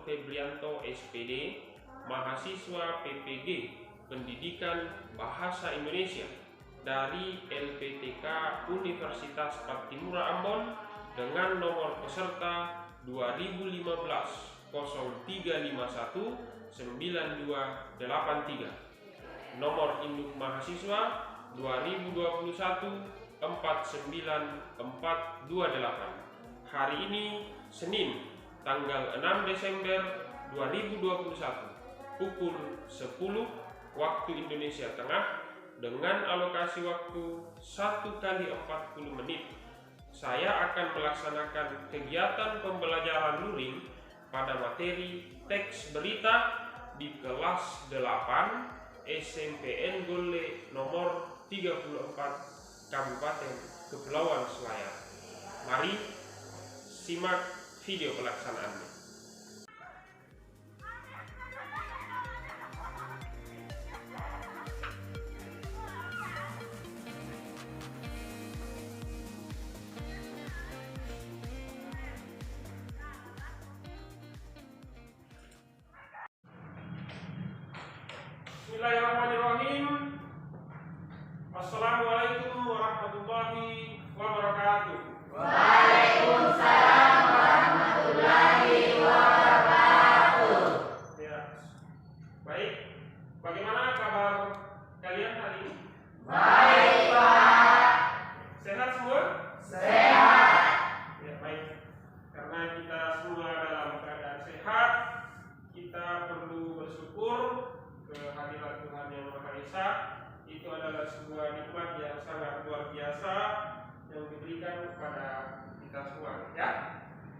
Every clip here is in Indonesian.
Febrianto SPD, mahasiswa PPG Pendidikan Bahasa Indonesia dari LPTK Universitas Patimura Ambon dengan nomor peserta 2015 0351 9283. Nomor induk mahasiswa 2021 49428. Hari ini Senin tanggal 6 Desember 2021 pukul 10 waktu Indonesia Tengah dengan alokasi waktu 1 kali 40 menit. Saya akan melaksanakan kegiatan pembelajaran luring pada materi teks berita di kelas 8 SMPN Golle nomor 34 Kabupaten Kepulauan Selayar. Mari simak video pelaksanaannya. Bismillahirrahmanirrahim. Assalamualaikum warahmatullahi wabarakatuh. Waalaikumsalam warahmatullahi wabarakatuh. Ya. Baik. Bagaimana kabar kalian hari ini? Baik, Pak. Sehat semua? Sehat. Ya, baik. Karena kita semua dalam keadaan sehat, kita perlu bersyukur kehadiran Tuhan Yang Maha Esa. Itu adalah sebuah nikmat yang sangat luar biasa yang diberikan kepada kita semua, ya.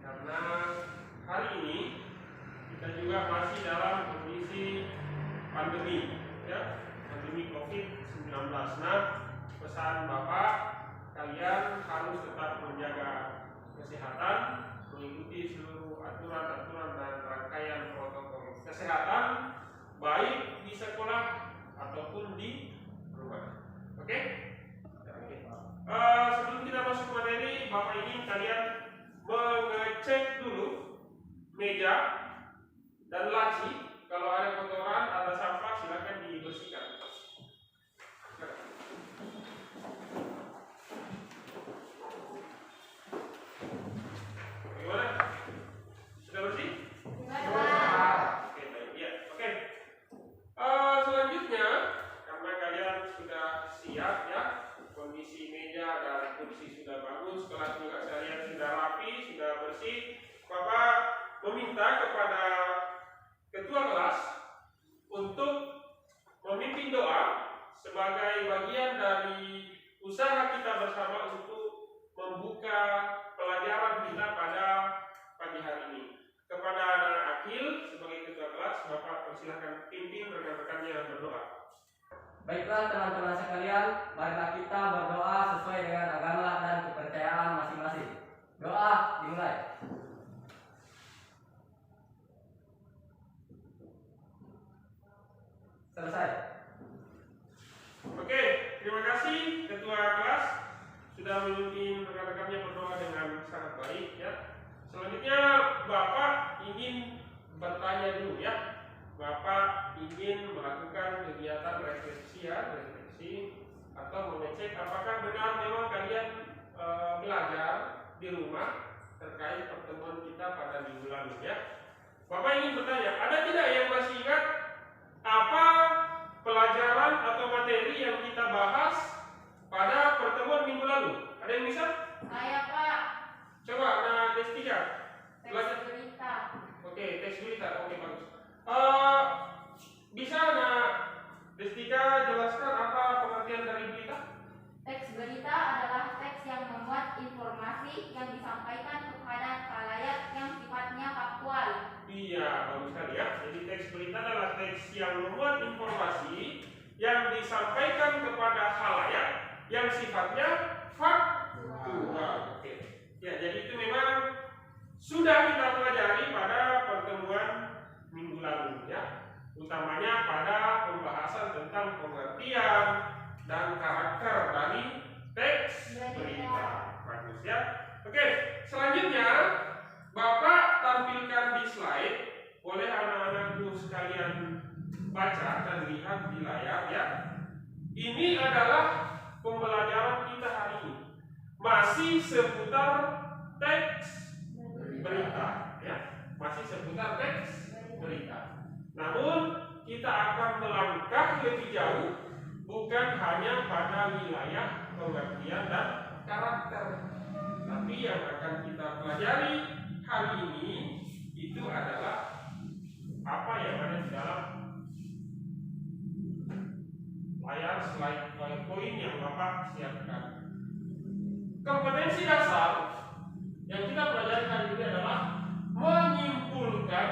Karena hari ini kita juga masih dalam kondisi pandemi, ya, pandemi COVID-19. Nah, pesan Bapak, kalian harus tetap menjaga kesehatan, mengikuti seluruh aturan-aturan dan rangkaian protokol kesehatan, baik di sekolah ataupun di rumah. Oke? Sebelum kita masuk materi, Bapak ingin kalian mengecek dulu meja dan laci. Kalau ada kotoran, ada sampah, silakan dibersihkan. Bagaimana? Sudah bersih? Selanjutnya, karena kalian sudah siap, ya, kondisi meja dan kursi sudah bagus, kelas juga kalian sudah rapi, sudah bersih, Bapak meminta kepada ketua kelas untuk memimpin doa sebagai bagian dari usaha kita bersama untuk membuka pelajaran kita pada pagi hari ini. Kepada anak Akil sebagai ketua kelas, Bapak persilahkan pimpin rekan-rekannya berdoa. Baiklah teman-teman sekalian, marilah kita berdoa sesuai dengan agama dan kepercayaan masing-masing. Doa dimulai. Selesai. Oke, terima kasih ketua kelas sudah memimpin rekan-rekannya berdoa dengan sangat baik, ya. Selanjutnya Bapak ingin bertanya dulu, ya. Bapak ingin melakukan kegiatan refleksi, ya, refleksi atau mengecek apakah benar memang kalian belajar di rumah terkait pertemuan kita pada minggu lalu, ya. Bapak ingin bertanya, ada tidak yang masih ingat apa pelajaran atau materi yang kita bahas pada pertemuan minggu lalu? Ada yang bisa? Saya, Pak. Coba, nah, Destika. Teks berita. Oke, teks berita. Oke, bagus. Bisa, nah, Destika jelaskan apa pengertian dari berita? Teks berita adalah teks yang memuat informasi yang disampaikan kepada khalayak yang sifatnya faktual. Iya, bagus sekali, ya. Jadi teks berita adalah teks yang memuat informasi yang disampaikan kepada khalayak yang sifatnya faktual. Oke. Ya, jadi itu memang sudah kita pelajari pada pertemuan minggu lalu, ya. Utamanya pada pembahasan tentang pengertian dan karakter dari teks berita. Bagus, ya. Oke, selanjutnya Bapak tampilkan di slide boleh anak-anakku sekalian baca dan lihat di layar ya. Ini adalah pembelajaran kita hari ini. Masih seputar teks berita ya. Masih seputar teks berita. Namun kita akan melangkah lebih jauh, bukan hanya pada wilayah pengertian dan karakter, tapi yang akan kita pelajari hari ini itu adalah apa yang ada di dalam layar slide PowerPoint yang Bapak siapkan. Kompetensi dasar yang kita pelajari hari ini adalah menyimpulkan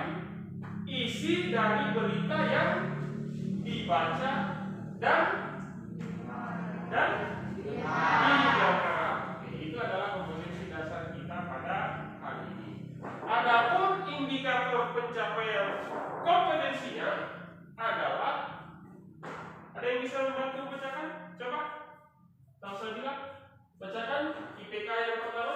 isi dari berita yang dibaca dan didengar. Itu adalah kompetensi dasar kita pada hari ini. Adapun indikator pencapaian kompetensinya adalah, ada yang bisa membantu bacakan? Coba, Salsabila, bacakan IPK yang pertama.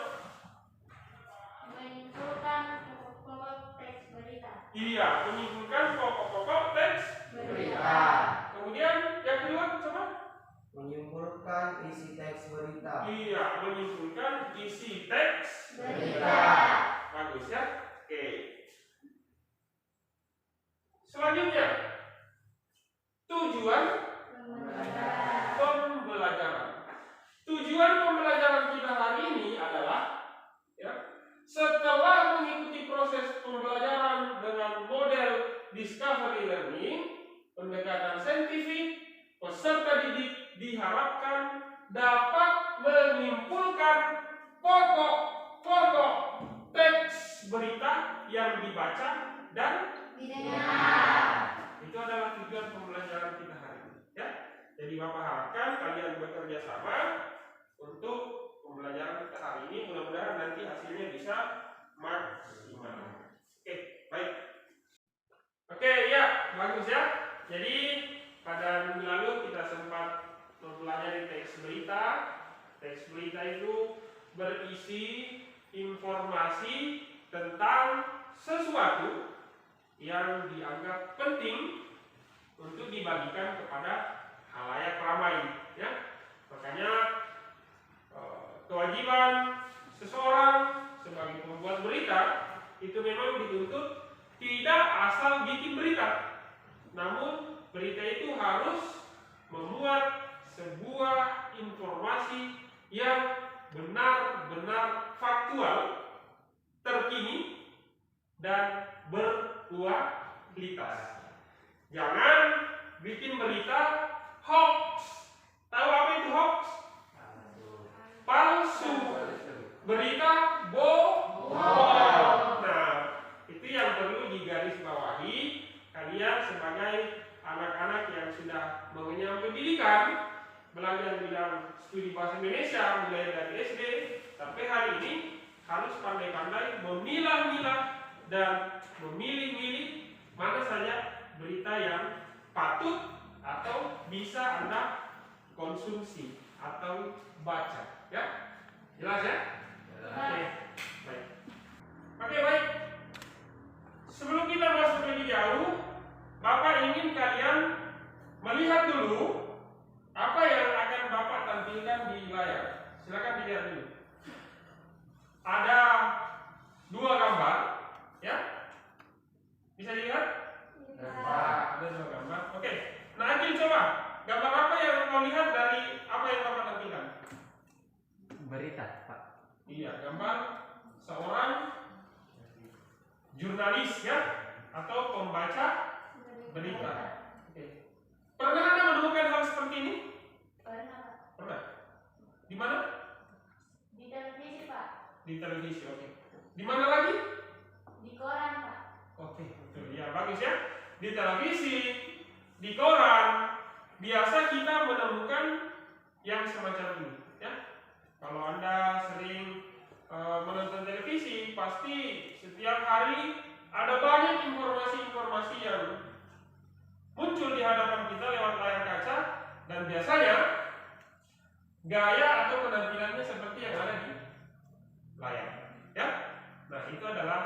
Menyimpulkan pokok-pokok teks berita. Iya, menyimpulkan pokok-pokok teks Berita. Kemudian yang kedua, coba. Menyimpulkan isi teks berita. Iya, menyimpulkan isi teks Berita. Bagus ya. Oke. Selanjutnya, tujuan pembelajaran. Tujuan pembelajaran kita hari ini adalah ya, setelah mengikuti proses pembelajaran dengan model discovery learning, pendekatan saintifik, peserta didik diharapkan dapat menyimpulkan pokok-pokok teks berita yang dibaca dan Didengar. itu adalah tujuan pembelajaran kita hari ini ya. Jadi Bapak harapkan kalian bekerja sama untuk pembelajaran kita hari ini. Mudah-mudahan nanti hasilnya bisa maksimal. Oke, baik. Oke, ya, bagus ya. Jadi pada minggu lalu kita sempat mempelajari teks berita. Teks berita itu berisi informasi tentang sesuatu yang dianggap penting untuk dibagikan kepada khalayak ramai ya. Makanya kewajiban seseorang sebagai pembuat berita itu memang dituntut tidak asal bikin berita, namun berita itu harus memuat sebuah informasi yang benar-benar faktual, terkini, dan berkualitas. Jangan bikin berita hoax. Tahu apa itu hoax? Palsu. Berita bohong. Nah, itu yang perlu digarisbawahi. Kalian sebagai anak-anak yang sudah mengenyam pendidikan, belajar bidang studi bahasa Indonesia mulai dari SD sampai hari ini, harus pandai-pandai memilah-milah dan memilih-milih mana saja berita yang patut atau bisa Anda konsumsi atau baca ya. Jelas ya? Oke, baik. Oke, baik. Sebelum kita masuk lebih jauh, Bapak ingin kalian melihat dulu apa yang akan Bapak tampilkan di layar. Silakan dilihat dulu. Ada dua gambar, ya. Bisa dilihat? Ada dua gambar. Oke. Nah, Agil coba. Gambar apa yang mau lihat dari apa yang Bapak tampilkan? Berita, Pak. Iya, gambar seorang jurnalis ya, atau pembaca berita. Oke. Pernah Anda menemukan hal seperti ini? Pernah. Pernah. Di mana? Di televisi, Pak. Di televisi, oke. Di mana lagi? Di koran, Pak. Oke, betul. Ya, bagus ya. Di televisi, di koran, biasa kita menemukan yang semacam ini, ya. Kalau Anda sering menonton televisi, pasti setiap hari ada banyak informasi-informasi yang muncul di hadapan kita lewat layar kaca, dan biasanya gaya atau penampilannya seperti yang ada di layar, ya. Nah, itu adalah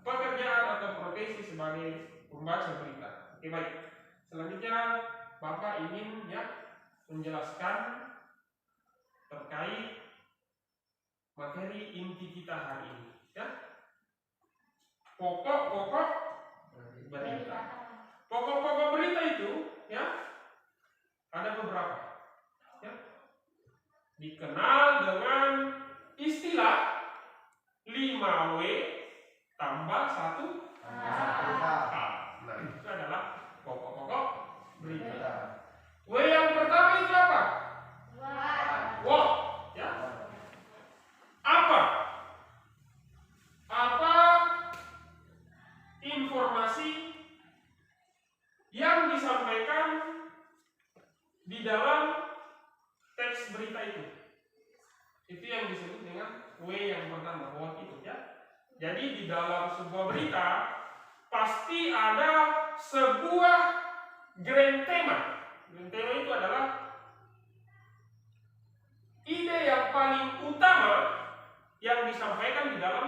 pekerjaan atau profesi sebagai membaca berita. Oke, baik. Selanjutnya Bapak ingin menjelaskan terkait materi inti kita hari ini, pokok-pokok berita. Pokok-pokok berita itu ada beberapa, dikenal dengan istilah 5W tambah 1 H. Nah, itu adalah pokok-pokok berita. W yang pertama itu apa? What. Apa informasi yang disampaikan di dalam teks berita itu? Itu yang disebut dengan W yang pertama, what itu Jadi di dalam sebuah berita pasti ada sebuah grand tema. Grand tema itu adalah ide yang paling utama yang disampaikan di dalam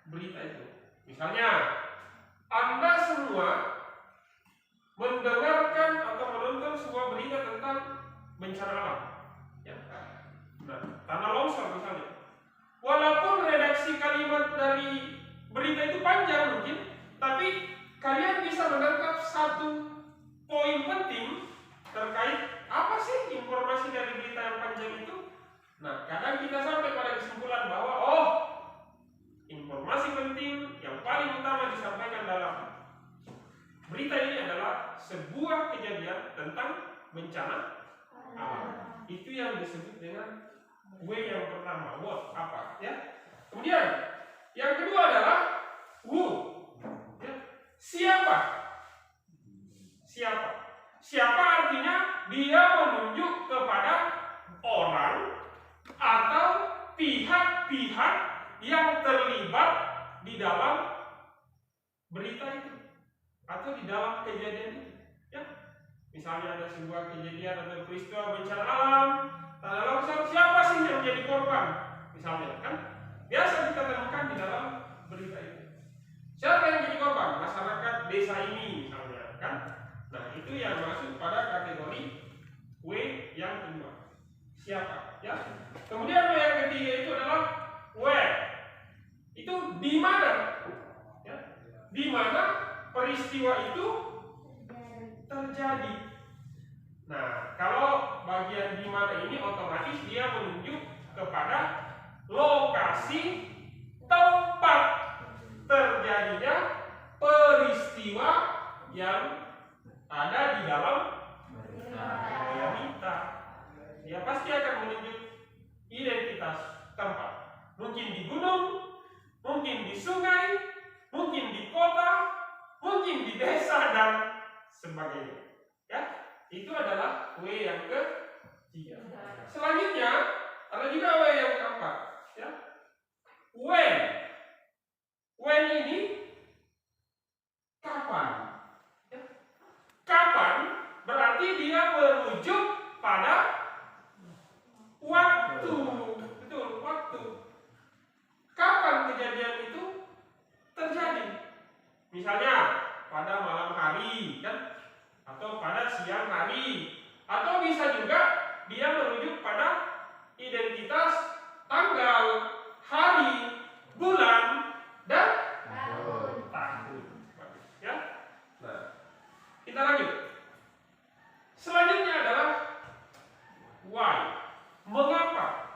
berita itu. Misalnya, Anda semua mendengarkan atau menonton sebuah berita tentang bencana alam. Nah, tanah longsor misalnya. Walaupun redaksi kalimat dari berita itu panjang mungkin, tapi kalian bisa menangkap satu poin penting terkait apa sih informasi dari berita yang panjang itu. Nah, kadang kita sampai pada kesimpulan bahwa informasi penting yang paling utama disampaikan dalam berita ini adalah sebuah kejadian tentang bencana alam. Itu yang disebut dengan W yang pertama, what, apa, Kemudian yang kedua adalah who, siapa. Siapa artinya dia menunjuk kepada orang atau pihak-pihak yang terlibat di dalam berita itu atau di dalam kejadian itu. Misalnya ada sebuah kejadian atau peristiwa bencana alam, tanah longsor, siapa sih yang menjadi korban? Misalnya biasa kita temukan di dalam berita itu. Siapa yang jadi korban? Masyarakat desa ini misalnya, Nah, itu yang masuk pada kategori W yang kedua. Siapa? Kemudian W yang ketiga itu adalah where. Itu di mana? Di mana peristiwa itu terjadi. Nah, kalau bagian di mana ini otomatis dia menunjuk kepada lokasi tempat terjadinya peristiwa yang ada di dalam berita. Dia pasti akan menunjuk identitas tempat. Mungkin di gunung, mungkin di sungai, mungkin di kota, mungkin di desa dan sebagainya. Itu adalah W yang ketiga. Selanjutnya ada juga W yang keempat. When. When ini kapan? Kapan berarti dia merujuk pada waktu. Betul, waktu. Kapan kejadian itu terjadi? Misalnya pada malam hari, atau pada siang hari, atau bisa juga dia merujuk pada identitas tanggal, hari, bulan, dan tahun. Nah, kita lanjut. Selanjutnya adalah why. Mengapa?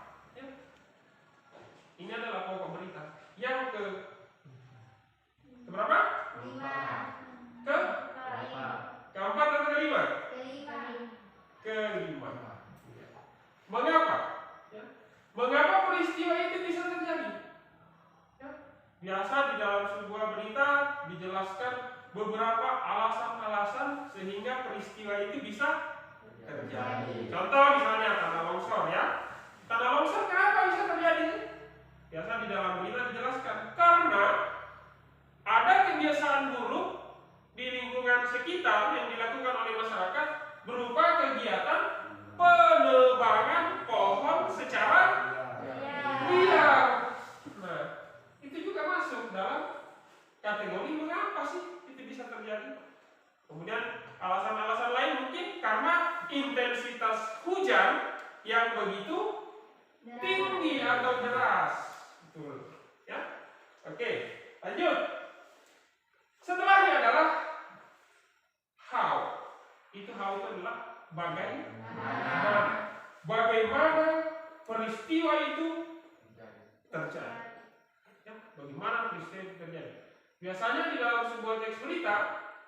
Ini adalah pokok berita yang keberapa? 5. Keempat atau kelima? Kelima. Mengapa? Mengapa peristiwa itu bisa terjadi? Biasa di dalam sebuah berita dijelaskan beberapa alasan-alasan sehingga peristiwa itu bisa terjadi. Contoh misalnya tanah longsor, Tanah longsor kenapa bisa terjadi? Biasa di dalam berita dijelaskan karena ada kebiasaan buruk di lingkungan sekitar yang dilakukan oleh masyarakat berupa kegiatan penebangan pohon secara liar. Nah, itu juga masuk dalam kategori mengapa sih itu bisa terjadi. intensitas hujan yang begitu tinggi atau deras. Betul. Ya. Oke, lanjut. Setelahnya adalah how. How itu adalah bagaimana peristiwa itu terjadi. Ya, bagaimana peristiwa itu terjadi. Biasanya di dalam sebuah teks berita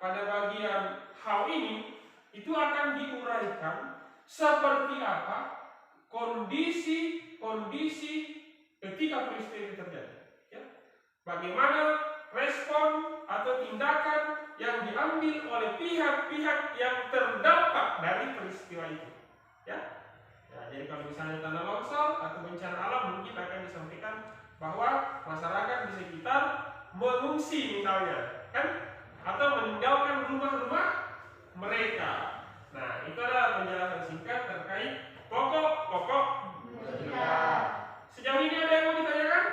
pada bagian how ini itu akan diuraikan seperti apa kondisi ketika peristiwa itu terjadi. Ya. Bagaimana respon atau tindakan yang diambil oleh pihak-pihak yang terdampak dari peristiwa itu. Ya. Jadi kalau misalnya tanah longsor atau bencana alam mungkin akan disampaikan bahwa masyarakat di sekitar mengungsi misalnya, kan? Atau meninggalkan rumah-rumah mereka. Nah, itu adalah penjelasan singkat terkait pokok-pokok berita. Sejauh ini ada yang mau ditanyakan?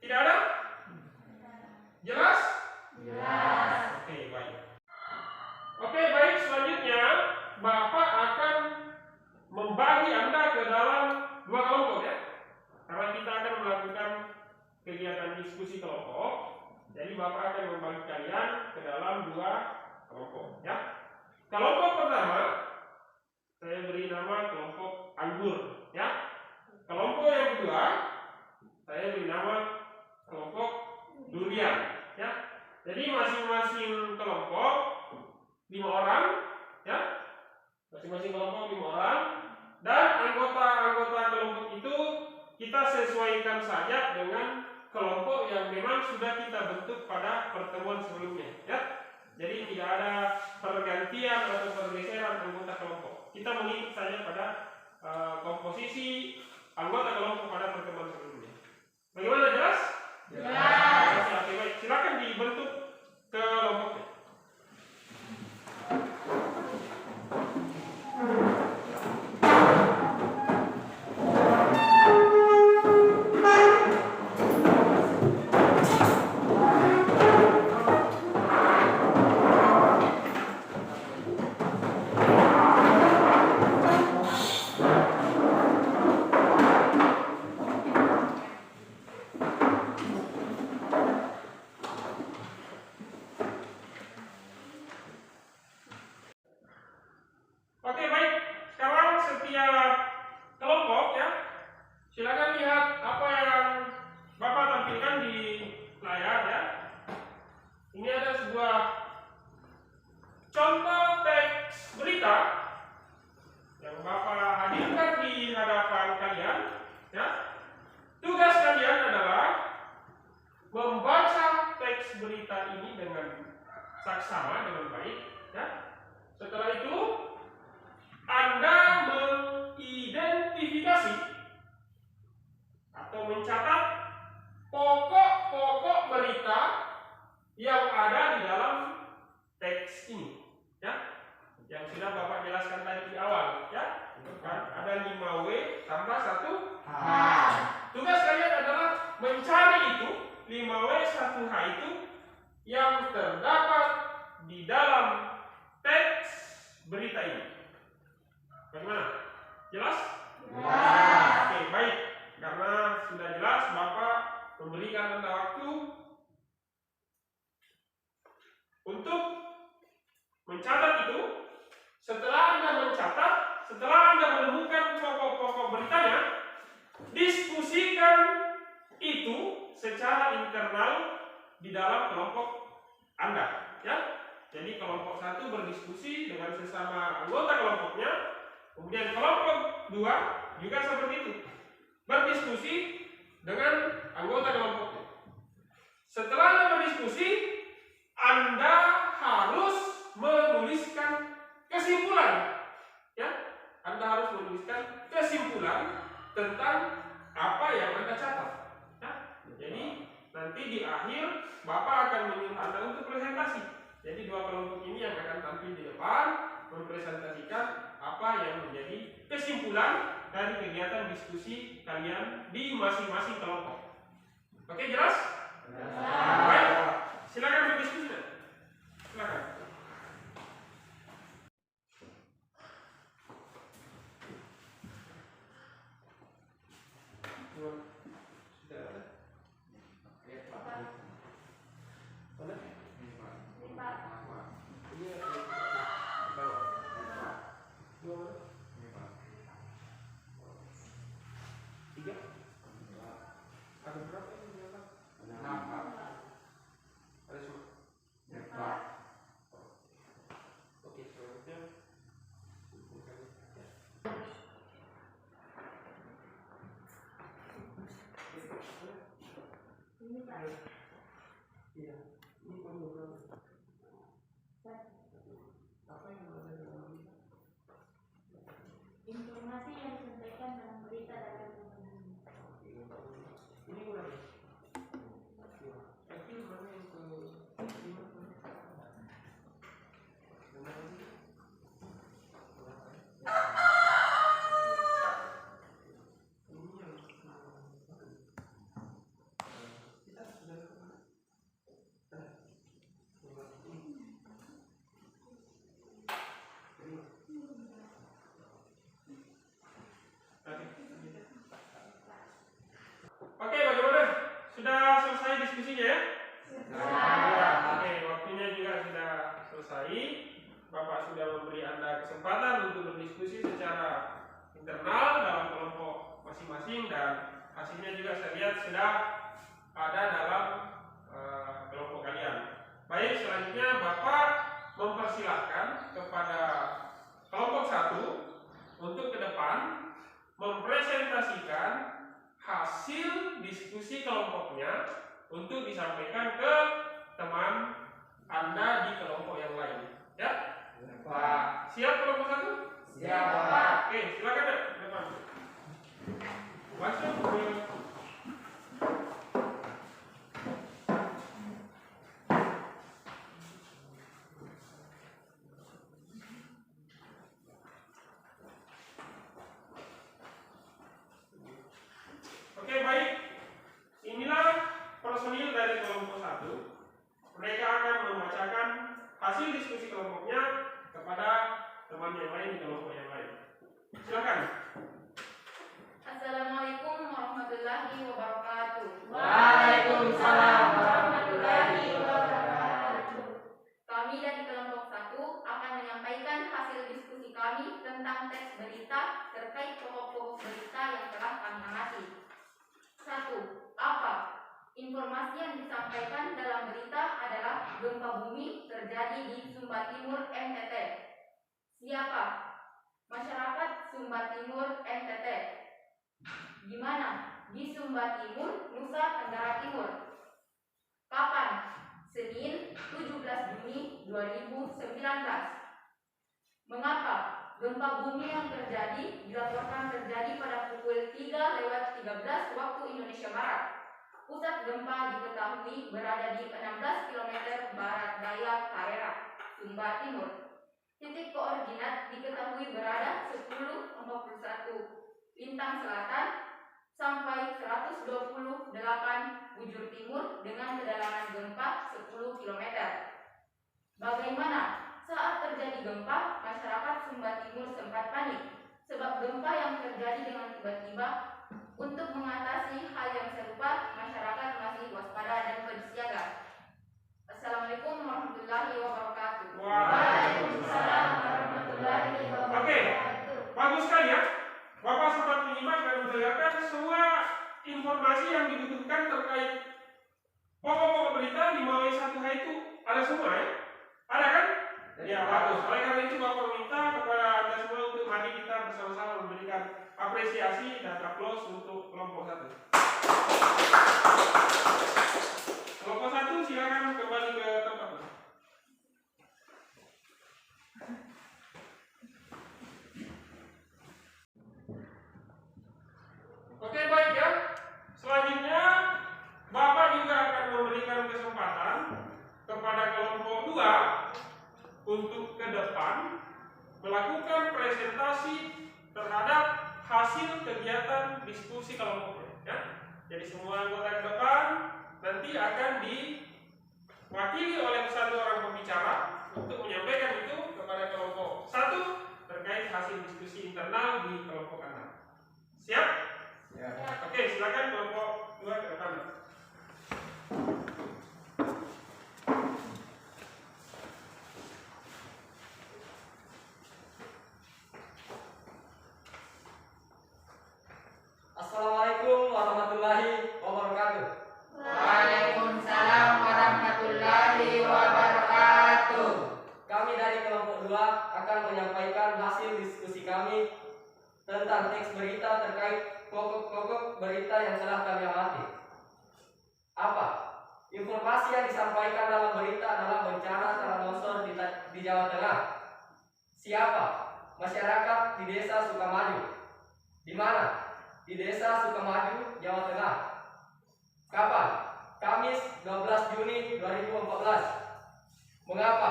Tidak ada? Jelas? Jelas. Oke, baik. Oke, baik. Selanjutnya, Bapak akan membagi Anda ke dalam dua kelompok ya. Karena kita akan melakukan kegiatan diskusi kelompok. Jadi Bapak akan membagi kalian ke dalam dua kelompok ya. Kelompok pertama saya beri nama kelompok anggur ya. Kelompok yang kedua saya beri nama kelompok durian ya. Jadi masing-masing kelompok 5 orang ya. Masing-masing kelompok 5 orang dan anggota-anggota kelompok itu kita sesuaikan saja dengan kelompok yang memang sudah kita bentuk pada pertemuan sebelumnya ya. Jadi tidak ada pergantian atau pergeseran anggota kelompok. Kita mengikut saja pada komposisi anggota kelompok pada pertemuan sebelumnya. Bagaimana, jelas? Jelas. Oke, baik. Silakan dibentuk kelompoknya. Oke, baik. Sekarang setiap kelompok ya, silakan lihat apa yang Bapak tampilkan di layar ya. Ini ada sebuah contoh teks berita yang Bapak hadirkan di hadapan kalian ya. Tugas kalian adalah membaca teks berita ini dengan saksama dengan baik ya. Setelah itu Anda mengidentifikasi atau mencatat pokok-pokok berita yang ada di dalam teks ini ya. Yang sudah Bapak jelaskan tadi di awal ya. Ada 5W tambah 1H. Tugas kalian adalah mencari itu 5W 1H itu yang terdapat di dalam teks berita ini. Bagaimana? Jelas? Jelas. Oke, baik. Karena sudah jelas, Bapak memberikan Anda waktu untuk mencatat itu. Setelah Anda mencatat, setelah Anda menemukan pokok-pokok beritanya, diskusikan itu secara internal di dalam kelompok Anda, ya. Jadi kelompok 1 berdiskusi dengan sesama anggota kelompoknya, kemudian kelompok 2 juga seperti itu, berdiskusi dengan anggota kelompoknya. Setelah Anda berdiskusi, Anda harus menuliskan kesimpulan, ya. Anda harus menuliskan kesimpulan tentang apa yang Anda catat, ya. Jadi nanti di akhir Bapak akan menyuruh Anda untuk presentasi. Jadi dua kelompok ini yang akan tampil di depan mempresentasikan apa yang menjadi kesimpulan dari kegiatan diskusi kalian di masing-masing kelompok. Oke, jelas? Baik, silakan berdiskusi. Silakan. Iya. Ini penurunan. Apa yang ada dalam berita? Informasi yang disampaikan dalam berita dapat Ini udah. Tapi mana yang ke lima? Oke, bagaimana? Sudah selesai diskusinya ya? Oke, waktunya juga sudah selesai. Bapak sudah memberi Anda kesempatan untuk berdiskusi secara internal dalam kelompok masing-masing dan hasilnya juga saya lihat sudah ada dalam kelompok kalian. Baik, selanjutnya Bapak mempersilahkan kepada kelompok 1 untuk ke depan mempresentasikan hasil diskusi kelompoknya untuk disampaikan ke teman Anda di kelompok yang lain. Ya? Pak, siap kelompok 1? Siap, Bapak. Oke, silakan ya, ke depan. Masuk ke Oke, baik. Inilah personil dari kelompok 1. Mereka akan membacakan hasil diskusi kelompoknya kepada teman yang lain di kelompok yang lain. Silakan. Assalamualaikum warahmatullahi wabarakatuh. Waalaikumsalam warahmatullahi wabarakatuh. Kami dari kelompok 1 akan menyampaikan hasil diskusi kami tentang teks berita terkait pokok-pokok berita yang telah kami amati. 1. Apa? Informasi yang disampaikan dalam berita adalah gempa bumi terjadi di Sumba Timur, NTT. Siapa? Masyarakat Sumba Timur, NTT. Di mana? Di Sumba Timur, Nusa Tenggara Timur. Kapan? Senin, 17 Juni 2019. Mengapa? Gempa bumi yang terjadi dilaporkan terjadi pada pukul 3:13 waktu Indonesia Barat. Pusat gempa diketahui berada di 16 km barat daya Karera, Sumba Timur. Titik koordinat diketahui berada 1041 lintang selatan sampai 128 bujur timur dengan kedalaman gempa 10 km. Bagaimana? Saat terjadi gempa, masyarakat Sumba Timur sempat panik sebab gempa yang terjadi dengan tiba-tiba. Untuk mengatasi hal yang serupa, masyarakat masih waspada dan bersiaga. Assalamualaikum warahmatullahi wabarakatuh. Waalaikumsalam warahmatullahi wabarakatuh. Oke, bagus sekali ya. Bapak sempat menyimak dan mendengarkan semua informasi yang dibutuhkan terkait pokok-pokok berita di MAW1H itu ada semua ya? Ada kan? Ya, bagus. Oleh karena itu Bapak meminta kepada Anda semua untuk mari kita bersama-sama memberikan apresiasi dan aplaus untuk kelompok 1. Kelompok 1 silakan kembali ke tempatnya. Oke, baik ya. Selanjutnya Bapak juga akan memberikan kesempatan kepada kelompok 2 untuk ke depan melakukan presentasi terhadap hasil kegiatan diskusi kelompoknya ya. Jadi semua anggota ke depan nanti akan diwakili oleh satu orang pembicara untuk menyampaikan itu kepada kelompok 1 terkait hasil diskusi internal di kelompok Anda. Siap? Ya. Oke, silakan kelompok 2 ke depan. Assalamualaikum warahmatullahi wabarakatuh. Waalaikumsalam warahmatullahi wabarakatuh. Kami dari kelompok 2 akan menyampaikan hasil diskusi kami tentang teks berita terkait pokok-pokok berita yang telah kami amati. Apa? Informasi yang disampaikan dalam berita adalah bencana tanah longsor di Jawa Tengah. Siapa? Masyarakat di Desa Sukamaju. Di mana? Di Desa Sukamaju, Jawa Tengah. Kapan? Kamis 12 Juni 2014. Mengapa?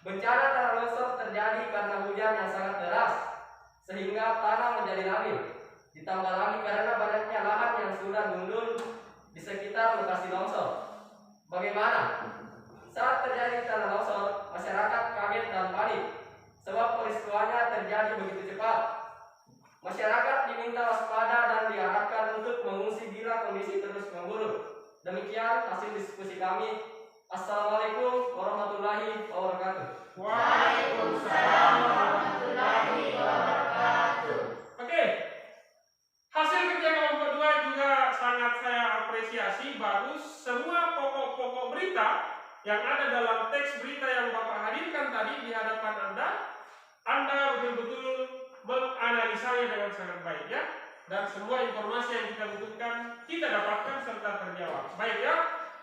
Bencana tanah longsor terjadi karena hujan yang sangat deras sehingga tanah menjadi labil. Ditambah lagi karena banyaknya lahan yang sudah gundul di sekitar lokasi longsor. Bagaimana? Saat terjadi tanah longsor, masyarakat kaget dan panik sebab peristiwanya terjadi begitu cepat. Masyarakat diminta waspada dan diarahkan untuk mengungsi bila kondisi terus memburuk. Demikian hasil diskusi kami. Assalamualaikum warahmatullahi wabarakatuh. Waalaikumsalam warahmatullahi wabarakatuh. Oke. Hasil kerja kelompok 2 juga sangat saya apresiasi, bagus. Semua pokok-pokok berita yang ada dalam teks berita yang Bapak hadirkan tadi di hadapan Anda betul-betul menganalisanya dengan sangat baik ya. Dan semua informasi yang kita butuhkan kita dapatkan serta terjawab. Baik ya.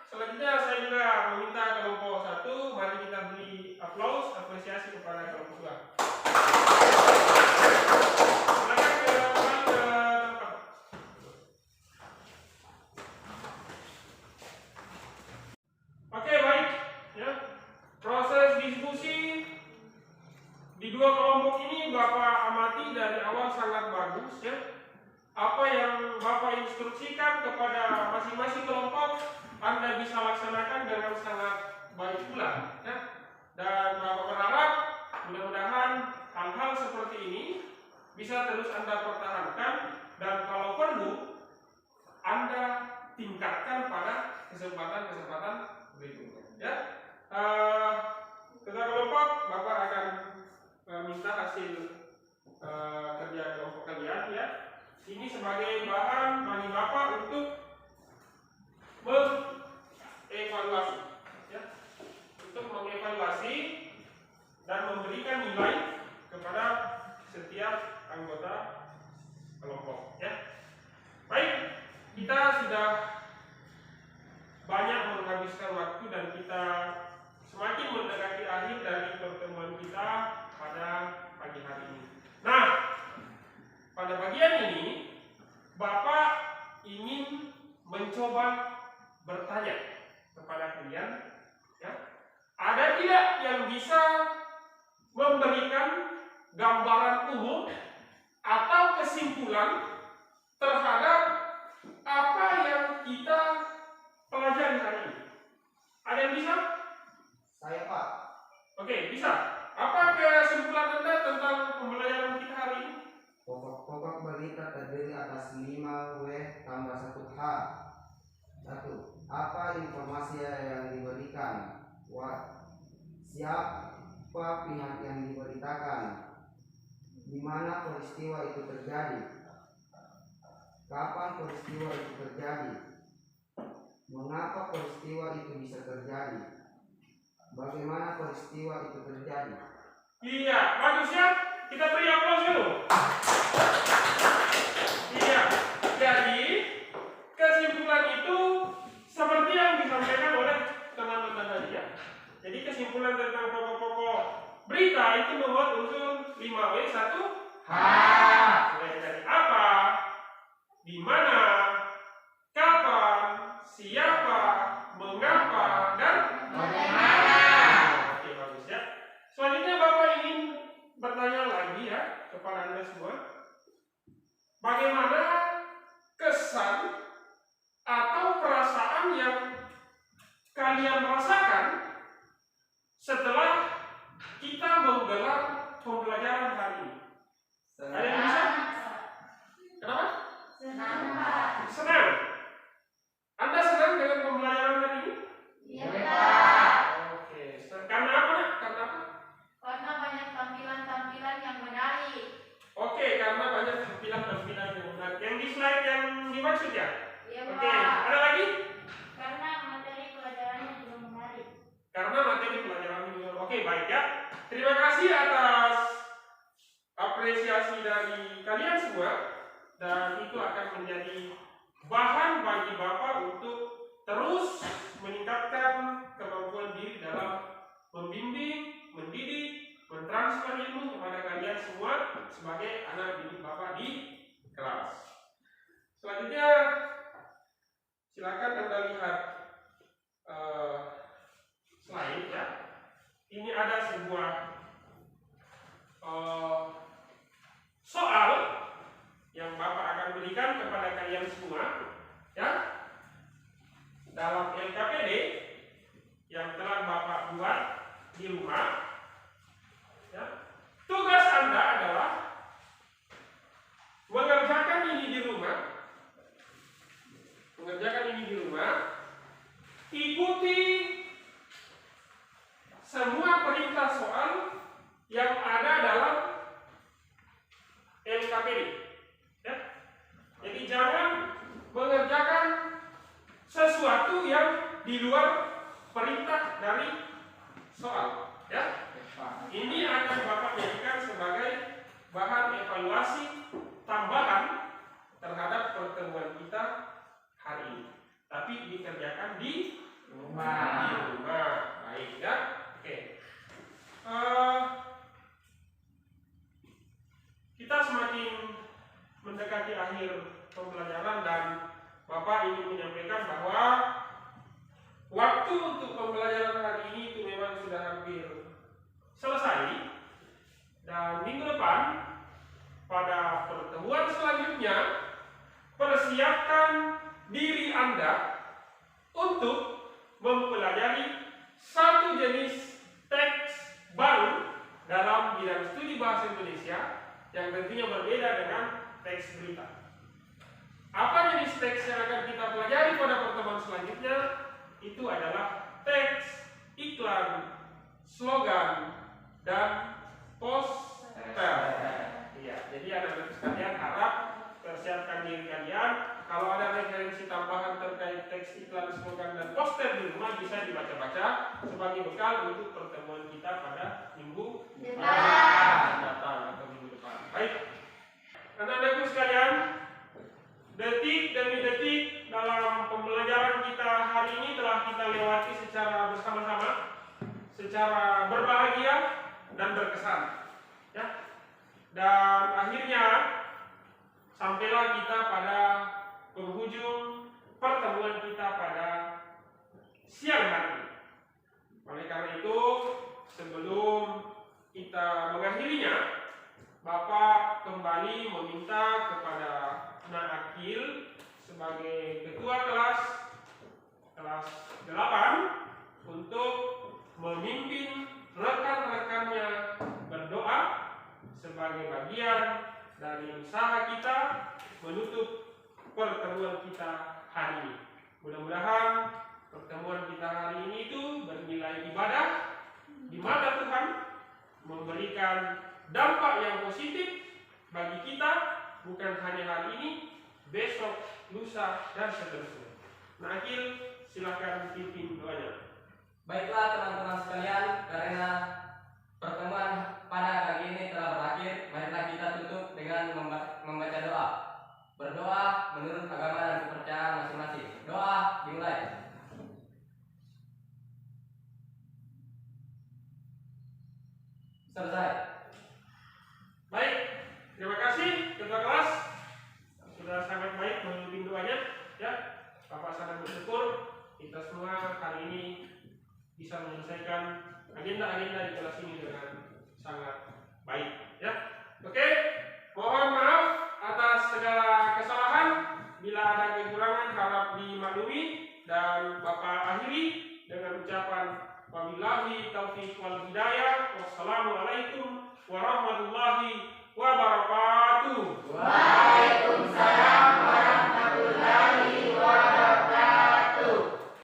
Selanjutnya saya juga meminta kelompok 1, mari kita beri aplaus apresiasi kepada kelompok 2. Silakan kembali ke tempat. Oke, baik ya. Proses diskusi di dua kelompok ini Bapak amati dari awal sangat bagus ya. Apa yang Bapak instruksikan kepada masing-masing kelompok Anda bisa laksanakan dengan sangat baik pula ya. Dan Bapak berharap mudah-mudahan hal-hal seperti ini bisa terus Anda pertahankan dan kalau perlu Anda tingkatkan pada kesempatan-kesempatan berikutnya ya. Ketua kelompok Bapak akan minta hasil kerja kelompok kalian ya. Ini sebagai bahan bagi Bapak untuk mengevaluasi ya. Untuk mengevaluasi dan memberikan nilai kepada setiap anggota kelompok ya. Baik, kita sudah banyak menghabiskan waktu dan kita semakin mendekati akhir dari pertemuan kita pada pagi hari ini. Nah, pada bagian ini Bapak ingin mencoba bertanya kepada kalian ya. Ada tidak yang bisa memberikan gambaran umum atau kesimpulan terhadap apa yang kita pelajari hari ini? Ada yang bisa? Saya Pak. Oke, bisa. Apa kesimpulan Anda tentang pembelajaran kita hari ini? Pokok-pokok berita terdiri atas 5W tambah 1H. 1. Apa informasi yang diberikan? Siapa pihak yang diberitakan? Di mana peristiwa itu terjadi? Kapan peristiwa itu terjadi? Mengapa peristiwa itu bisa terjadi? Bagaimana peristiwa itu terjadi? Iya, bagus ya. Kita beri aplaus dulu. Iya, jadi kesimpulan itu seperti yang disampaikan oleh teman-teman tadi ya. Jadi kesimpulan tentang pokok-pokok berita itu membuat unsur 5W 1H. Dari apa, di mana, kapan, siapa, mengapa, dan Bagaimana? Oke, bagus ya. Selanjutnya Bapak ingin bertanya lagi ya kepada Anda semua. Bagaimana kesan atau perasaan yang kalian rasakan setelah kita menggelar pembelajaran hari ini? Ada yang bisa? Kenapa? Senang Pak. Senang. Anda senang dengan pembelajaran hari ini? Iya Pak. Oke. Karena apa? Nak? Karena apa? Karena banyak tampilan-tampilan yang menarik. Oke, karena banyak tampilan-tampilan yang menarik. Yang di slide yang dimaksud ya? Iya Oke. Pak. Ada lagi? Karena materi pelajarannya juga menarik. Karena materi pelajaran juga. Oke, baik ya. Terima kasih atas apresiasi dari kalian semua dan itu akan menjadi bahan bagi Bapak untuk terus meningkatkan kemampuan diri dalam membimbing, mendidik, mentransfer ilmu kepada kalian semua sebagai anak didik Bapak di kelas. Selanjutnya, silakan Anda lihat slide ya. Ini ada sebuah soal yang Bapak akan berikan kepada kalian semua ya, dalam LKPD yang telah Bapak buat di rumah ya. Tugas Anda adalah mengerjakan ini di rumah, ikuti semua perintah soal yang ada dalam LKPD ya. Jadi jangan mengerjakan sesuatu yang di luar perintah dari soal ya. Ini akan Bapak jadikan sebagai bahan evaluasi tambahan terhadap pertemuan kita hari ini. Tapi dikerjakan di rumah. Baik ya. Oke. Kita semakin mendekati akhir pembelajaran dan Bapak ingin menyampaikan bahwa waktu untuk pembelajaran hari ini itu memang sudah hampir selesai, dan minggu depan pada pertemuan selanjutnya persiapkan diri Anda untuk mempelajari satu jenis teks baru dalam bidang studi bahasa Indonesia yang tentunya berbeda dengan teks berita. Apa jenis teks yang akan kita pelajari pada pertemuan selanjutnya? Itu adalah teks, iklan, slogan, dan poster. Iya, jadi anak-anak sekalian harap persiapkan diri kalian. Kalau ada referensi tambahan terkait teks, iklan, slogan, dan poster di rumah bisa dibaca-baca sebagai bekal untuk pertemuan kita pada minggu datang atau minggu depan. Baik, anak-anakku sekalian, detik demi detik dalam pembelajaran kita hari ini telah kita lewati secara bersama-sama, secara berbahagia dan berkesan ya. Dan akhirnya sampailah kita pada penghujung pertemuan kita pada siang hari ini. Oleh karena itu, sebelum kita mengakhirinya, Bapak kembali meminta kepada Nak Akil sebagai ketua kelas 8 untuk memimpin rekan-rekannya berdoa sebagai bagian dari usaha kita menutup pertemuan kita hari ini. Mudah-mudahan pertemuan kita hari ini itu bernilai ibadah di mata Tuhan, memberikan dampak yang positif bagi kita, bukan hanya hari ini, besok, lusa, dan seterusnya. Nah, Akil, silakan pimpin doanya. Baiklah teman-teman sekalian, karena pertemuan pada pagi ini telah berakhir, marilah kita tutup dengan membaca doa. Berdoa menurut agama dan kepercayaan masing-masing. Doa dimulai. Selesai. Baik, terima kasih ketua kelas, sudah sangat baik memimpin doanya ya. Bapak sangat bersyukur kita semua hari ini bisa menyelesaikan agenda-agenda di kelas ini dengan sangat baik ya. Oke, mohon maaf atas segala kesalahan. Bila ada kekurangan harap dimaklumi, dan Bapak akhiri dengan ucapan wabillahi taufiq wal hidayah.